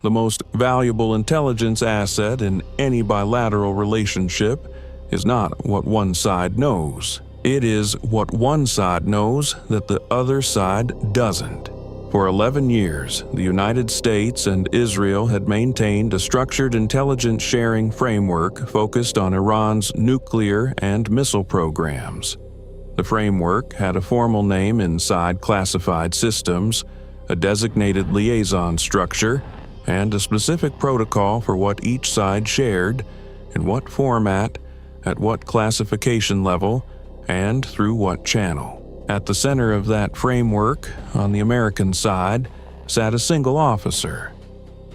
The most valuable intelligence asset in any bilateral relationship is not what one side knows. It is what one side knows that the other side doesn't. For 11 years, the United States and Israel had maintained a structured intelligence sharing framework focused on Iran's nuclear and missile programs. The framework had a formal name inside classified systems, a designated liaison structure, and a specific protocol for what each side shared, in what format, at what classification level, and through what channel. At the center of that framework, on the American side, sat a single officer,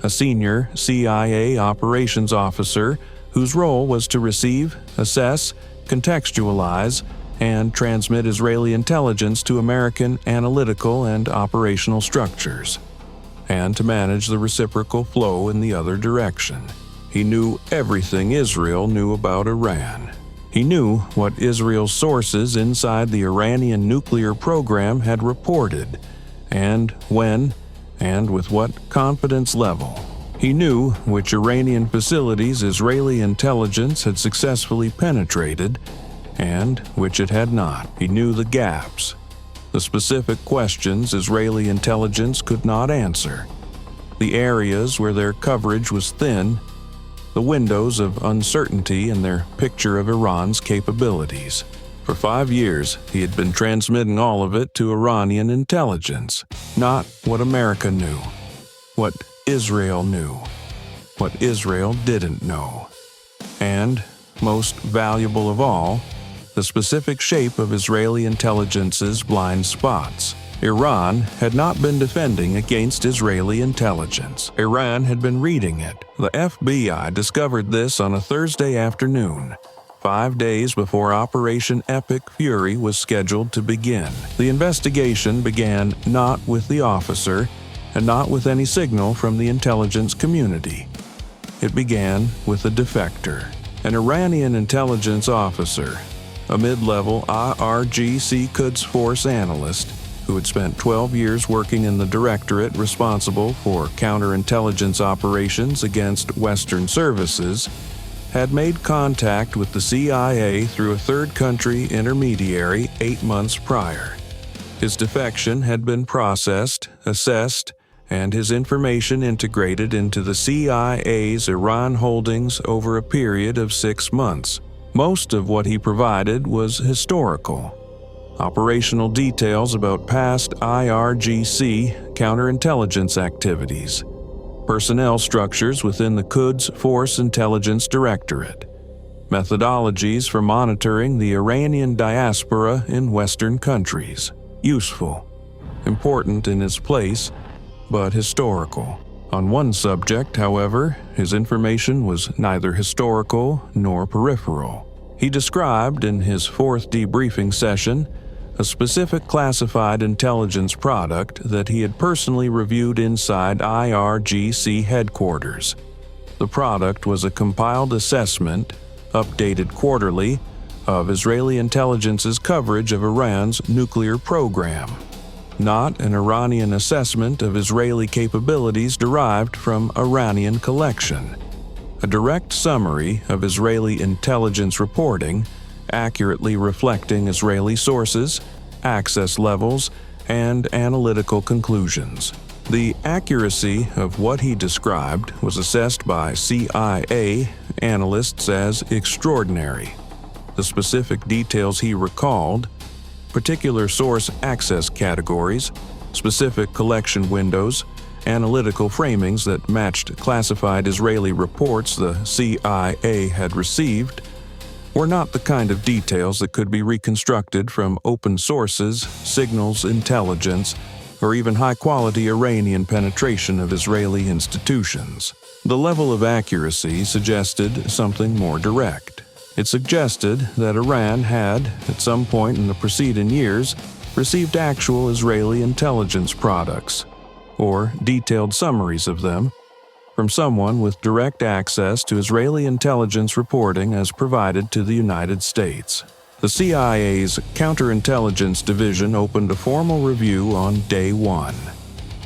a senior CIA operations officer whose role was to receive, assess, contextualize, and transmit Israeli intelligence to American analytical and operational structures, and to manage the reciprocal flow in the other direction. He knew everything Israel knew about Iran. He knew what Israel's sources inside the Iranian nuclear program had reported, and when, and with what confidence level. He knew which Iranian facilities Israeli intelligence had successfully penetrated, and which it had not. He knew the gaps, the specific questions Israeli intelligence could not answer, the areas where their coverage was thin, the windows of uncertainty in their picture of Iran's capabilities. For 5 years, he had been transmitting all of it to Iranian intelligence, not what America knew, what Israel knew, what Israel didn't know. And, most valuable of all, the specific shape of Israeli intelligence's blind spots. Iran had not been defending against Israeli intelligence. Iran had been reading it. The FBI discovered this on a Thursday afternoon, 5 days before Operation Epic Fury was scheduled to begin. The investigation began not with the officer, and not with any signal from the intelligence community. It began with a defector, an Iranian intelligence officer, a mid-level IRGC Quds Force analyst who had spent 12 years working in the directorate responsible for counterintelligence operations against Western services, had made contact with the CIA through a third-country intermediary 8 months prior. His defection had been processed, assessed, and his information integrated into the CIA's Iran holdings over a period of 6 months. Most of what he provided was historical. Operational details about past IRGC counterintelligence activities, personnel structures within the Quds Force Intelligence Directorate, methodologies for monitoring the Iranian diaspora in Western countries. Useful, important in its place, but historical. On one subject, however, his information was neither historical nor peripheral. He described in his fourth debriefing session a specific classified intelligence product that he had personally reviewed inside IRGC headquarters. The product was a compiled assessment, updated quarterly, of Israeli intelligence's coverage of Iran's nuclear program, not an Iranian assessment of Israeli capabilities derived from Iranian collection. A direct summary of Israeli intelligence reporting, accurately reflecting Israeli sources, access levels, and analytical conclusions. The accuracy of what he described was assessed by CIA analysts as extraordinary. The specific details he recalled, particular source access categories, specific collection windows, analytical framings that matched classified Israeli reports the CIA had received, were not the kind of details that could be reconstructed from open sources, signals intelligence, or even high-quality Iranian penetration of Israeli institutions. The level of accuracy suggested something more direct. It suggested that Iran had, at some point in the preceding years, received actual Israeli intelligence products, or detailed summaries of them, from someone with direct access to Israeli intelligence reporting as provided to the United States. The CIA's Counterintelligence Division opened a formal review on day 1.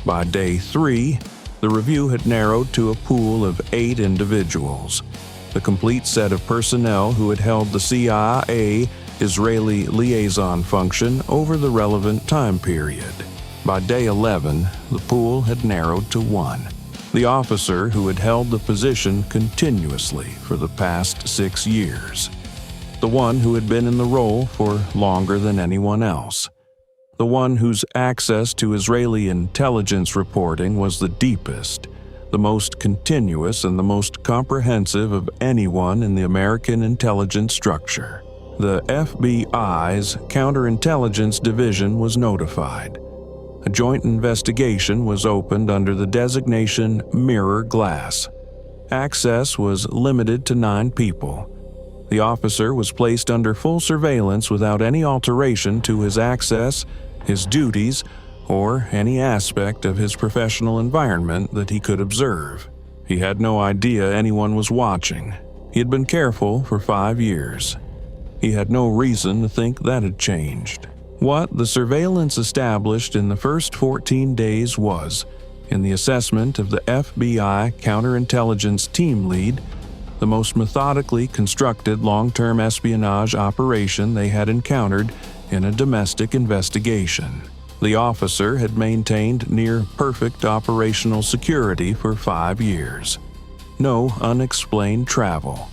By day 3, the The review had narrowed to a pool of 8 individuals, the complete set of personnel who had held the CIA Israeli liaison function over the relevant time period. By day 11, the pool had narrowed to 1, the officer who had held the position continuously for the past 6 years, the one who had been in the role for longer than anyone else, the one whose access to Israeli intelligence reporting was the deepest, the most continuous, and the most comprehensive of anyone in the American intelligence structure. The FBI's Counterintelligence Division was notified. A joint investigation was opened under the designation Mirror Glass. Access was limited to 9 people. The officer was placed under full surveillance without any alteration to his access, his duties, or any aspect of his professional environment that he could observe. He had no idea anyone was watching. He had been careful for 5 years. He had no reason to think that had changed. What the surveillance established in the first 14 days was, in the assessment of the FBI counterintelligence team lead, the most methodically constructed long-term espionage operation they had encountered in a domestic investigation. The officer had maintained near-perfect operational security for 5 years. No unexplained travel.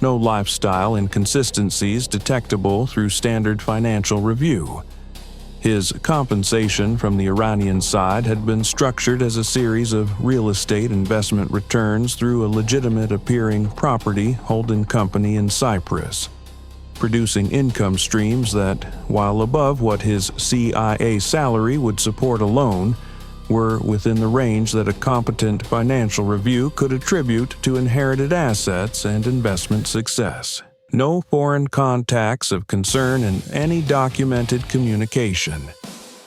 No lifestyle inconsistencies detectable through standard financial review. His compensation from the Iranian side had been structured as a series of real estate investment returns through a legitimate-appearing property holding company in Cyprus, producing income streams that, while above what his CIA salary would support alone, were within the range that a competent financial review could attribute to inherited assets and investment success. No foreign contacts of concern in any documented communication.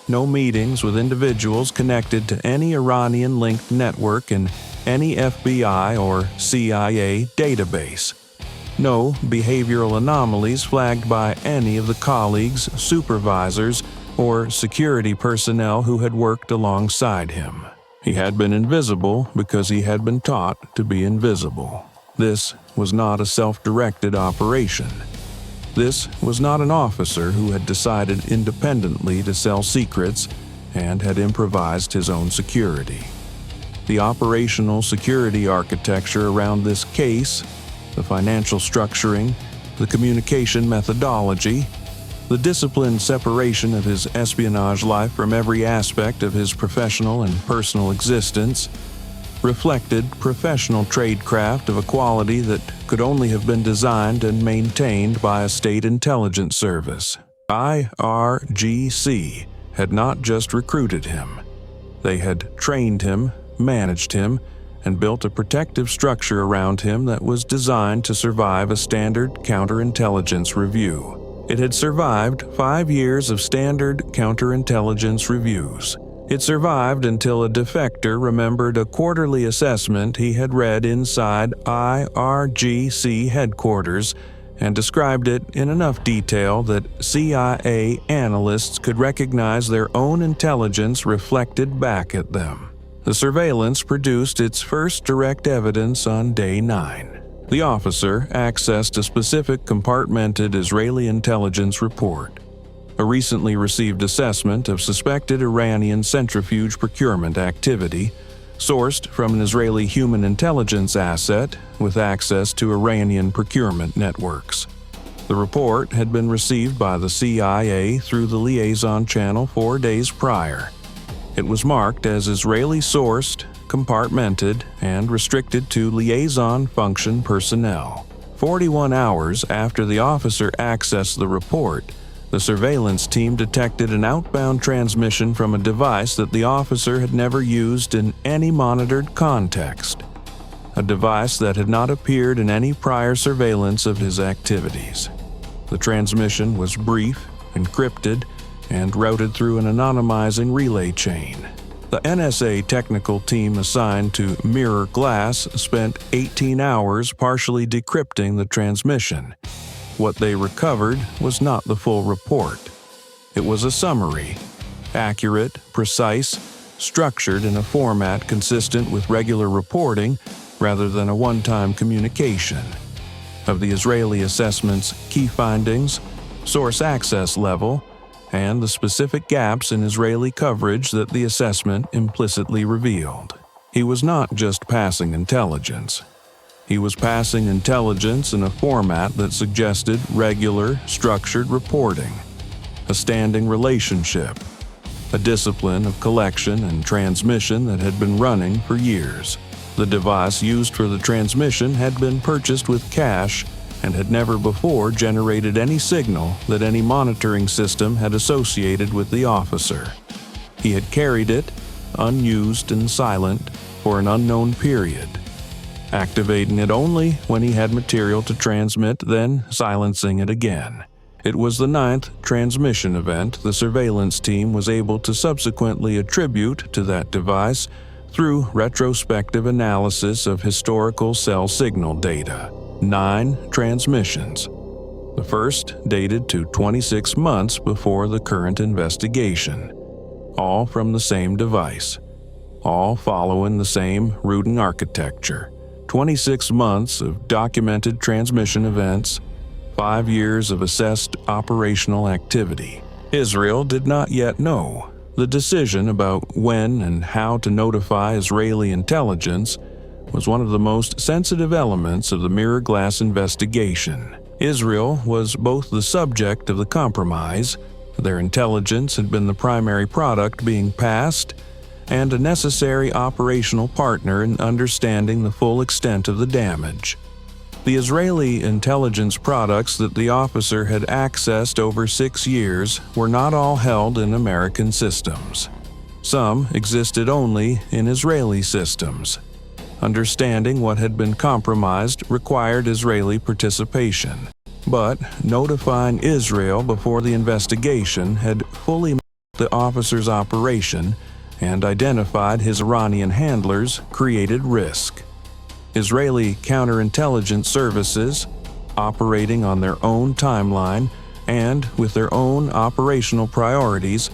No meetings with individuals connected to any Iranian-linked network in any FBI or CIA database. No behavioral anomalies flagged by any of the colleagues, supervisors, or security personnel who had worked alongside him. He had been invisible because he had been taught to be invisible. This was not a self-directed operation. This was not an officer who had decided independently to sell secrets and had improvised his own security. The operational security architecture around this case, the financial structuring, the communication methodology, the disciplined separation of his espionage life from every aspect of his professional and personal existence, reflected professional tradecraft of a quality that could only have been designed and maintained by a state intelligence service. IRGC had not just recruited him. They had trained him, managed him, and built a protective structure around him that was designed to survive a standard counterintelligence review. It had survived 5 years of standard counterintelligence reviews. It survived until a defector remembered a quarterly assessment he had read inside IRGC headquarters and described it in enough detail that CIA analysts could recognize their own intelligence reflected back at them. The surveillance produced its first direct evidence on day 9. The officer accessed a specific compartmented Israeli intelligence report, a recently received assessment of suspected Iranian centrifuge procurement activity, sourced from an Israeli human intelligence asset with access to Iranian procurement networks. The report had been received by the CIA through the liaison channel 4 days prior. It was marked as Israeli-sourced, compartmented, and restricted to liaison function personnel. 41 hours after the officer accessed the report, the surveillance team detected an outbound transmission from a device that the officer had never used in any monitored context, a device that had not appeared in any prior surveillance of his activities. The transmission was brief, encrypted, and routed through an anonymizing relay chain. The NSA technical team assigned to Mirror Glass spent 18 hours partially decrypting the transmission. What they recovered was not the full report. It was a summary, accurate, precise, structured in a format consistent with regular reporting rather than a one-time communication. Of the Israeli assessment's key findings, source access level, and the specific gaps in Israeli coverage that the assessment implicitly revealed. He was not just passing intelligence. He was passing intelligence in a format that suggested regular, structured reporting, a standing relationship, a discipline of collection and transmission that had been running for years. The device used for the transmission had been purchased with cash and had never before generated any signal that any monitoring system had associated with the officer. He had carried it, unused and silent, for an unknown period, activating it only when he had material to transmit, then silencing it again. It was the 9th transmission event the surveillance team was able to subsequently attribute to that device through retrospective analysis of historical cell signal data. 9 transmissions. The first dated to 26 months before the current investigation. All from the same device. All following the same routing architecture. 26 months of documented transmission events, 5 years of assessed operational activity. Israel did not yet know. The decision about when and how to notify Israeli intelligence was one of the most sensitive elements of the mirror glass investigation. Israel was both the subject of the compromise, their intelligence had been the primary product being passed, and a necessary operational partner in understanding the full extent of the damage. The Israeli intelligence products that the officer had accessed over 6 years were not all held in American systems. Some existed only in Israeli systems. Understanding what had been compromised required Israeli participation, but notifying Israel before the investigation had fully mapped the officer's operation and identified his Iranian handlers created risk. Israeli counterintelligence services, operating on their own timeline and with their own operational priorities,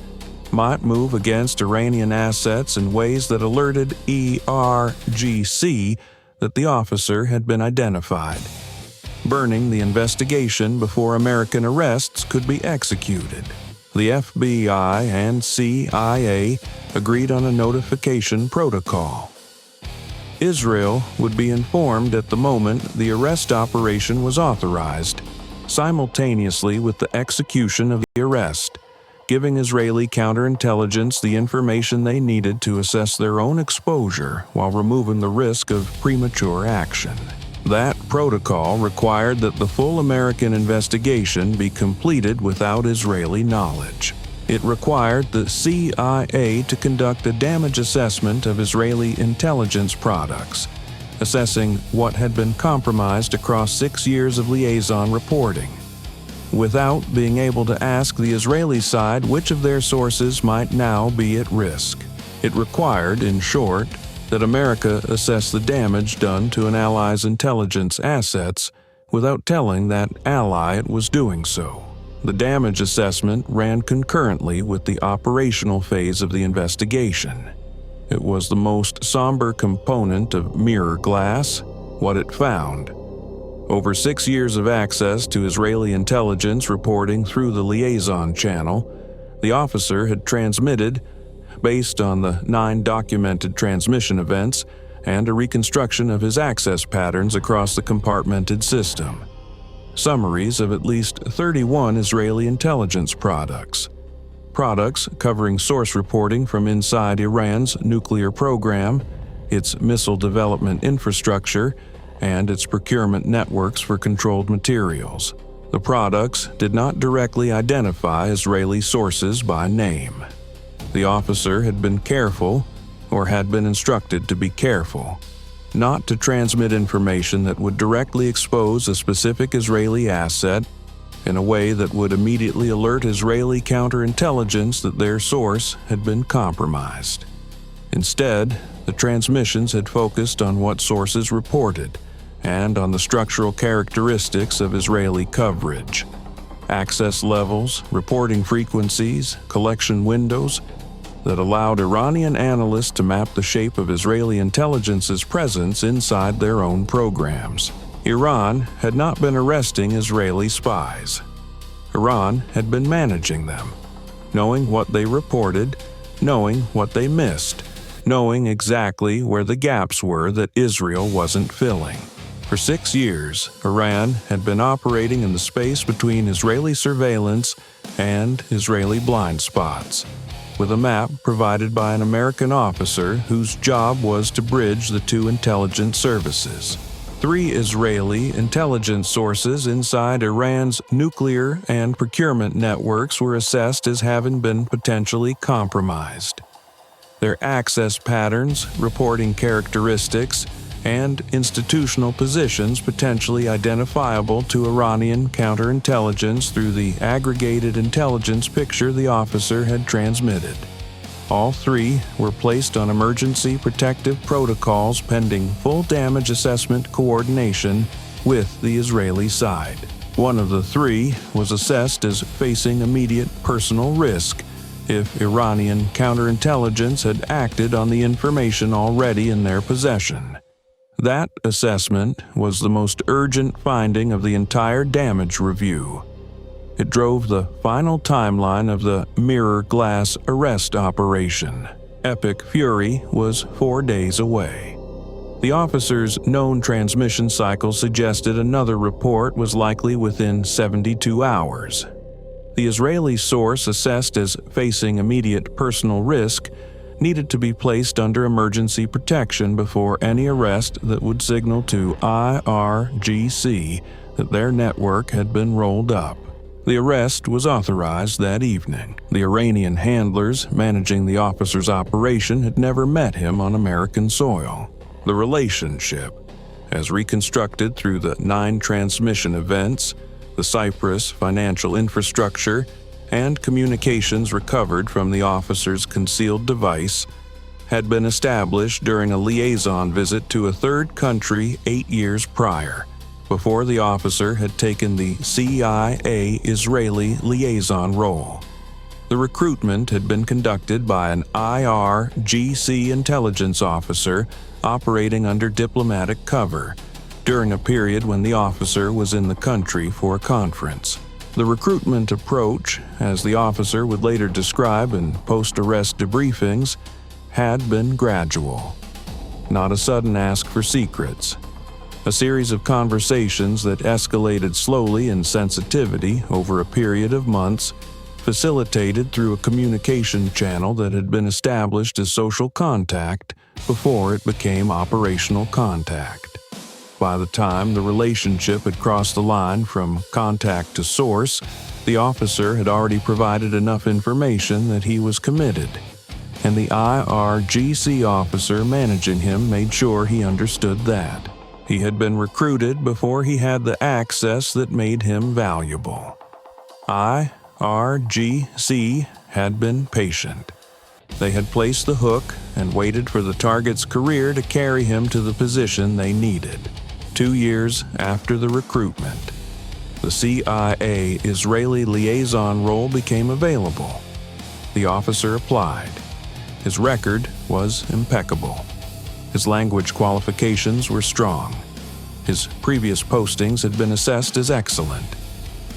might move against Iranian assets in ways that alerted IRGC that the officer had been identified, burning the investigation before American arrests could be executed. The FBI and CIA agreed on a notification protocol. Israel would be informed at the moment the arrest operation was authorized, simultaneously with the execution of the arrest, giving Israeli counterintelligence the information they needed to assess their own exposure while removing the risk of premature action. That protocol required that the full American investigation be completed without Israeli knowledge. It required the CIA to conduct a damage assessment of Israeli intelligence products, assessing what had been compromised across 6 years of liaison reporting, without being able to ask the Israeli side which of their sources might now be at risk. It required, in short, that America assess the damage done to an ally's intelligence assets without telling that ally it was doing so. The damage assessment ran concurrently with the operational phase of the investigation. It was the most somber component of mirror glass, what it found. Over 6 years of access to Israeli intelligence reporting through the liaison channel, the officer had transmitted, based on the 9 documented transmission events and a reconstruction of his access patterns across the compartmented system, summaries of at least 31 Israeli intelligence products. Products covering source reporting from inside Iran's nuclear program, its missile development infrastructure, and its procurement networks for controlled materials. The products did not directly identify Israeli sources by name. The officer had been careful, or had been instructed to be careful, not to transmit information that would directly expose a specific Israeli asset in a way that would immediately alert Israeli counterintelligence that their source had been compromised. Instead, the transmissions had focused on what sources reported and on the structural characteristics of Israeli coverage. Access levels, reporting frequencies, collection windows, that allowed Iranian analysts to map the shape of Israeli intelligence's presence inside their own programs. Iran had not been arresting Israeli spies. Iran had been managing them, knowing what they reported, knowing what they missed, knowing exactly where the gaps were that Israel wasn't filling. For 6 years, Iran had been operating in the space between Israeli surveillance and Israeli blind spots, with a map provided by an American officer whose job was to bridge the two intelligence services. 3 Israeli intelligence sources inside Iran's nuclear and procurement networks were assessed as having been potentially compromised. Their access patterns, reporting characteristics, and institutional positions potentially identifiable to Iranian counterintelligence through the aggregated intelligence picture the officer had transmitted. All 3 were placed on emergency protective protocols pending full damage assessment coordination with the Israeli side. One of the 3 was assessed as facing immediate personal risk if Iranian counterintelligence had acted on the information already in their possession. That assessment was the most urgent finding of the entire damage review. It drove the final timeline of the mirror glass arrest operation. Epic Fury was 4 days away. The officer's known transmission cycle suggested another report was likely within 72 hours. The Israeli source assessed as facing immediate personal risk needed to be placed under emergency protection before any arrest that would signal to IRGC that their network had been rolled up. The arrest was authorized that evening. The Iranian handlers managing the officer's operation had never met him on American soil. The relationship, as reconstructed through the 9 transmission events, the Cyprus financial infrastructure, and communications recovered from the officer's concealed device, had been established during a liaison visit to a third country 8 years prior, before the officer had taken the CIA Israeli liaison role. The recruitment had been conducted by an IRGC intelligence officer operating under diplomatic cover, during a period when the officer was in the country for a conference. The recruitment approach, as the officer would later describe in post-arrest debriefings, had been gradual. Not a sudden ask for secrets. A series of conversations that escalated slowly in sensitivity over a period of months, facilitated through a communication channel that had been established as social contact before it became operational contact. By the time the relationship had crossed the line from contact to source, the officer had already provided enough information that he was committed, and the IRGC officer managing him made sure he understood that. He had been recruited before he had the access that made him valuable. IRGC had been patient. They had placed the hook and waited for the target's career to carry him to the position they needed. 2 years after the recruitment, the CIA Israeli liaison role became available. The officer applied. His record was impeccable. His language qualifications were strong. His previous postings had been assessed as excellent.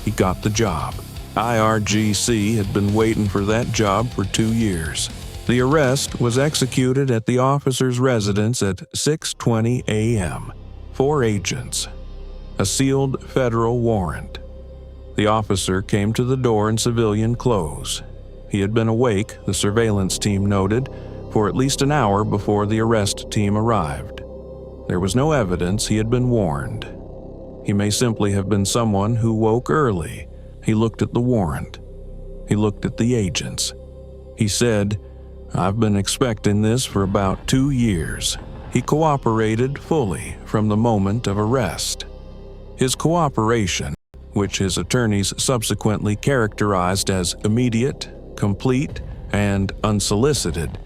He got the job. IRGC had been waiting for that job for 2 years. The arrest was executed at the officer's residence at 6:20 a.m. 4 agents. A sealed federal warrant. The officer came to the door in civilian clothes. He had been awake, the surveillance team noted, for at least an hour before the arrest team arrived. There was no evidence he had been warned. He may simply have been someone who woke early. He looked at the warrant. He looked at the agents. He said, "I've been expecting this for about 2 years." He cooperated fully from the moment of arrest. His cooperation, which his attorneys subsequently characterized as immediate, complete, and unsolicited,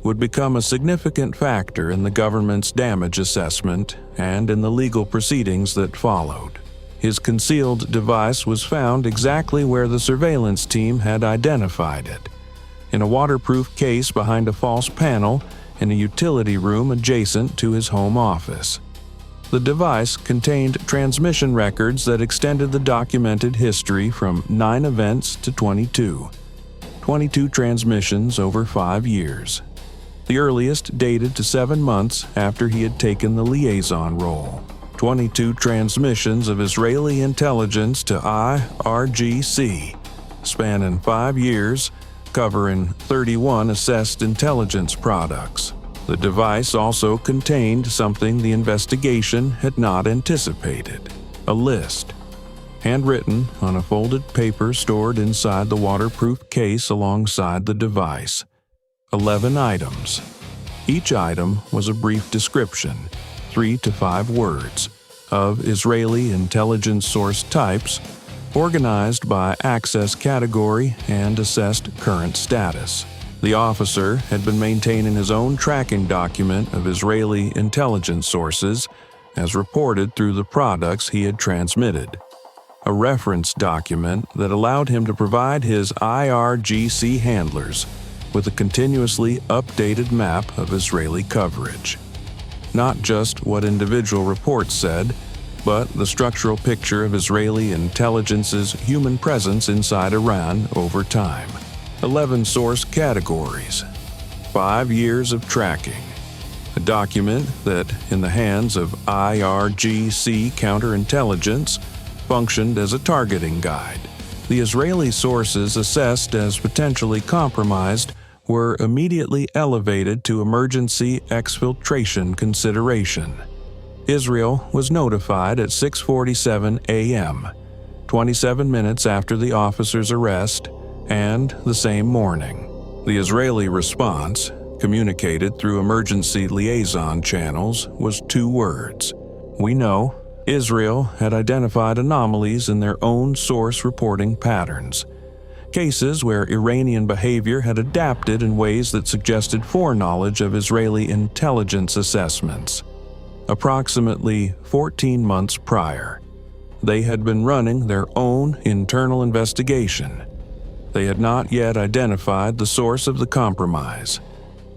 would become a significant factor in the government's damage assessment and in the legal proceedings that followed. His concealed device was found exactly where the surveillance team had identified it. in a waterproof case behind a false panel in a utility room adjacent to his home office. The device contained transmission records that extended the documented history from 9 events to 22. 22 transmissions over 5 years. The earliest dated to 7 months after he had taken the liaison role. 22 transmissions of Israeli intelligence to IRGC, spanning 5 years, covering 31 assessed intelligence products. The device also contained something the investigation had not anticipated: a list, handwritten on a folded paper stored inside the waterproof case alongside the device. 11 items. Each item was a brief description, 3 to 5 words, of Israeli intelligence source types, organized by access category and assessed current status. The officer had been maintaining his own tracking document of Israeli intelligence sources, as reported through the products he had transmitted. A reference document that allowed him to provide his IRGC handlers with a continuously updated map of Israeli coverage. Not just what individual reports said, but the structural picture of Israeli intelligence's human presence inside Iran over time. 11 source categories. 5 years of tracking. A document that, in the hands of IRGC counterintelligence, functioned as a targeting guide. The Israeli sources assessed as potentially compromised were immediately elevated to emergency exfiltration consideration. Israel was notified at 6:47 a.m., 27 minutes after the officer's arrest, and the same morning. The Israeli response, communicated through emergency liaison channels, was 2 words. We know. Israel had identified anomalies in their own source reporting patterns. Cases where Iranian behavior had adapted in ways that suggested foreknowledge of Israeli intelligence assessments. Approximately 14 months prior, they had been running their own internal investigation. They had not yet identified the source of the compromise.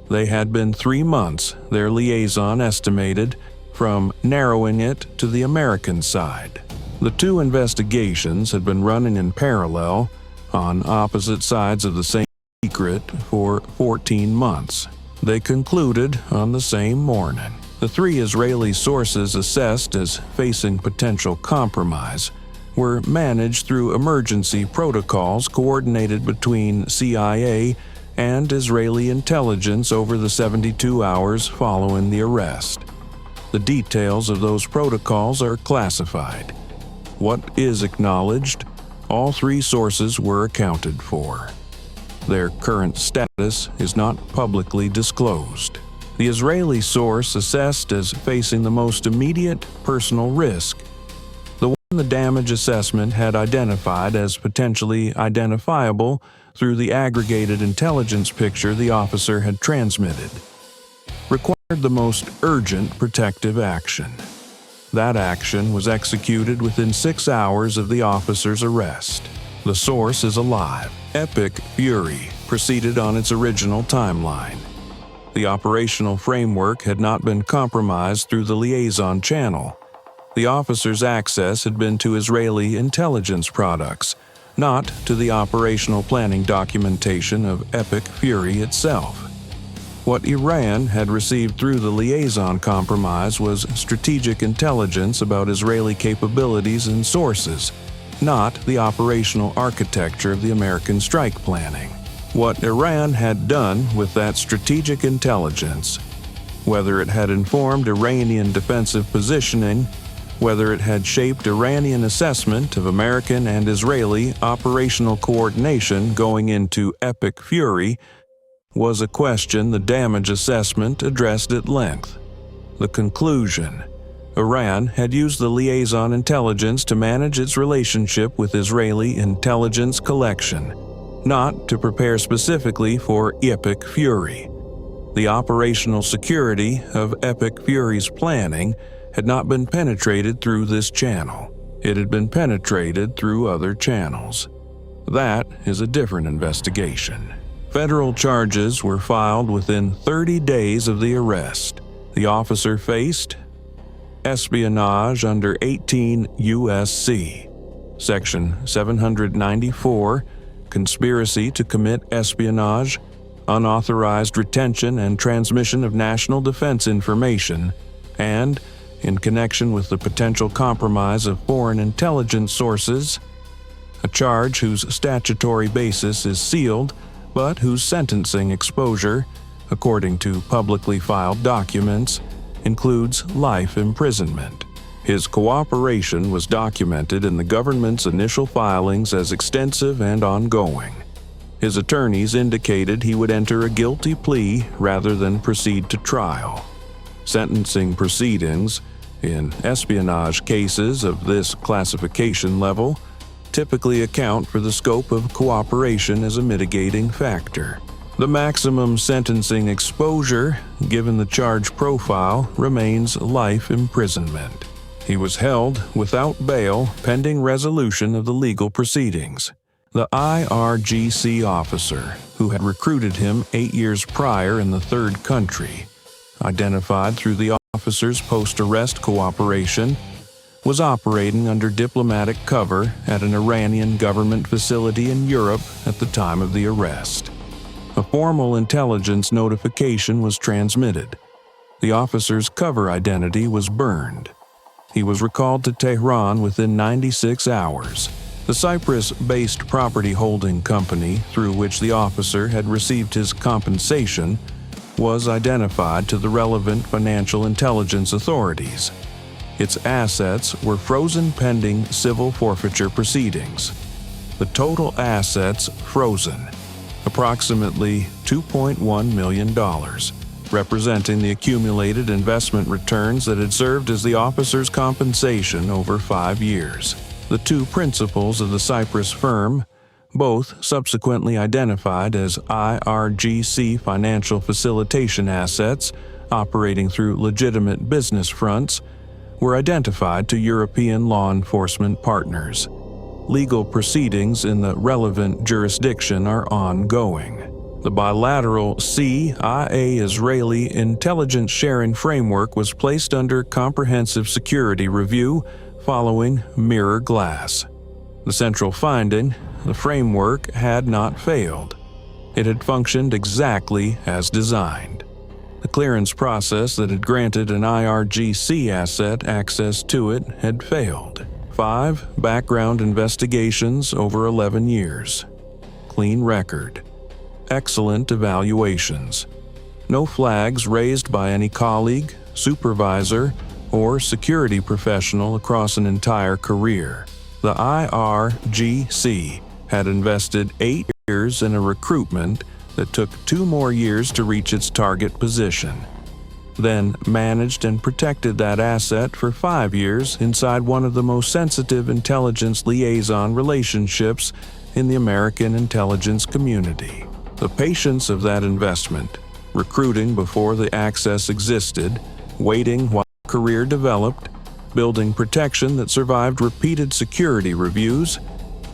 They had been 3 months, their liaison estimated, from narrowing it to the American side. The 2 investigations had been running in parallel, on opposite sides of the same secret, for 14 months. They concluded on the same morning. The 3 Israeli sources assessed as facing potential compromise were managed through emergency protocols coordinated between CIA and Israeli intelligence over the 72 hours following the arrest. The details of those protocols are classified. What is acknowledged, all 3 sources were accounted for. Their current status is not publicly disclosed. The Israeli source assessed as facing the most immediate personal risk, the one the damage assessment had identified as potentially identifiable through the aggregated intelligence picture the officer had transmitted, required the most urgent protective action. That action was executed within 6 hours of the officer's arrest. The source is alive. Epic Fury proceeded on its original timeline. The operational framework had not been compromised through the liaison channel. The officer's access had been to Israeli intelligence products, not to the operational planning documentation of Epic Fury itself. What Iran had received through the liaison compromise was strategic intelligence about Israeli capabilities and sources, not the operational architecture of the American strike planning. What Iran had done with that strategic intelligence, whether it had informed Iranian defensive positioning, whether it had shaped Iranian assessment of American and Israeli operational coordination going into Epic Fury, was a question the damage assessment addressed at length. The conclusion: Iran had used the liaison intelligence to manage its relationship with Israeli intelligence collection, not to prepare specifically for Epic Fury. The operational security of Epic Fury's planning had not been penetrated through this channel. It had been penetrated through other channels. That is a different investigation. Federal charges were filed within 30 days of the arrest. The officer faced espionage under 18 U.S.C. Section 794, conspiracy to commit espionage, unauthorized retention and transmission of national defense information, and, in connection with the potential compromise of foreign intelligence sources, a charge whose statutory basis is sealed but whose sentencing exposure, according to publicly filed documents, includes life imprisonment. His cooperation was documented in the government's initial filings as extensive and ongoing. His attorneys indicated he would enter a guilty plea rather than proceed to trial. Sentencing proceedings, in espionage cases of this classification level, typically account for the scope of cooperation as a mitigating factor. The maximum sentencing exposure, given the charge profile, remains life imprisonment. He was held without bail pending resolution of the legal proceedings. The IRGC officer, who had recruited him 8 years prior in the third country, identified through the officer's post-arrest cooperation, was operating under diplomatic cover at an Iranian government facility in Europe at the time of the arrest. A formal intelligence notification was transmitted. The officer's cover identity was burned. He was recalled to Tehran within 96 hours. The Cyprus-based property holding company through which the officer had received his compensation was identified to the relevant financial intelligence authorities. Its assets were frozen pending civil forfeiture proceedings. The total assets frozen, approximately $2.1 million, representing the accumulated investment returns that had served as the officer's compensation over 5 years. The two principals of the Cyprus firm, both subsequently identified as IRGC financial facilitation assets operating through legitimate business fronts, were identified to European law enforcement partners. Legal proceedings in the relevant jurisdiction are ongoing. The bilateral CIA-Israeli intelligence sharing framework was placed under comprehensive security review following mirror glass. The central finding: the framework had not failed. It had functioned exactly as designed. The clearance process that had granted an IRGC asset access to it had failed. 5 background investigations over 11 years. Clean record. Excellent evaluations. No flags raised by any colleague, supervisor, or security professional across an entire career. The IRGC had invested 8 years in a recruitment that took 2 more years to reach its target position, then managed and protected that asset for 5 years inside one of the most sensitive intelligence liaison relationships in the American intelligence community. The patience of that investment, recruiting before the access existed, waiting while career developed, building protection that survived repeated security reviews,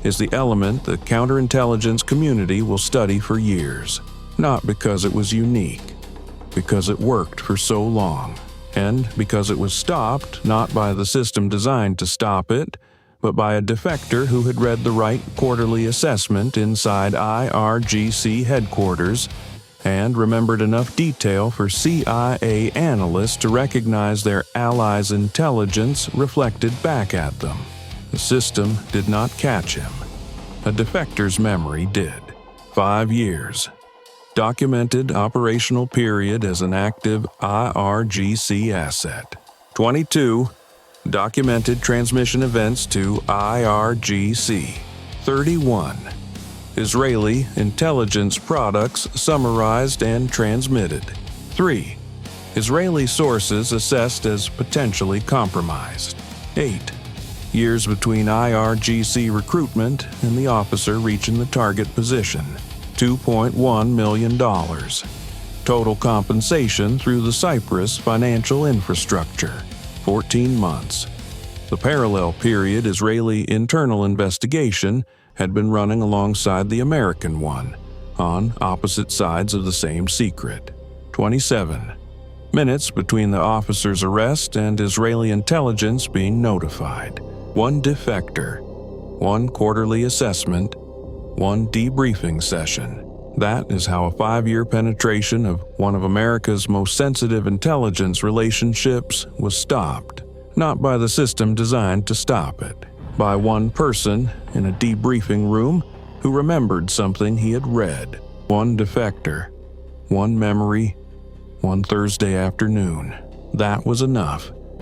is the element the counterintelligence community will study for years. Not because it was unique, because it worked for so long, and because it was stopped not by the system designed to stop it, but by a defector who had read the right quarterly assessment inside IRGC headquarters and remembered enough detail for CIA analysts to recognize their allies' intelligence reflected back at them. The system did not catch him. A defector's memory did. 5 years. Documented operational period as an active IRGC asset. 22. Documented transmission events to IRGC. 31. Israeli intelligence products summarized and transmitted. 3. Israeli sources assessed as potentially compromised. 8. Years between IRGC recruitment and the officer reaching the target position. $2.1 million. Total compensation through the Cyprus financial infrastructure. 14 months. The parallel period Israeli internal investigation had been running alongside the American one, on opposite sides of the same secret. 27. Minutes between the officer's arrest and Israeli intelligence being notified. 1 defector. 1 quarterly assessment. 1 debriefing session. That is how a 5-year penetration of one of America's most sensitive intelligence relationships was stopped. Not by the system designed to stop it. By one person in a debriefing room who remembered something he had read. 1 defector. 1 memory. 1 Thursday afternoon. That was enough.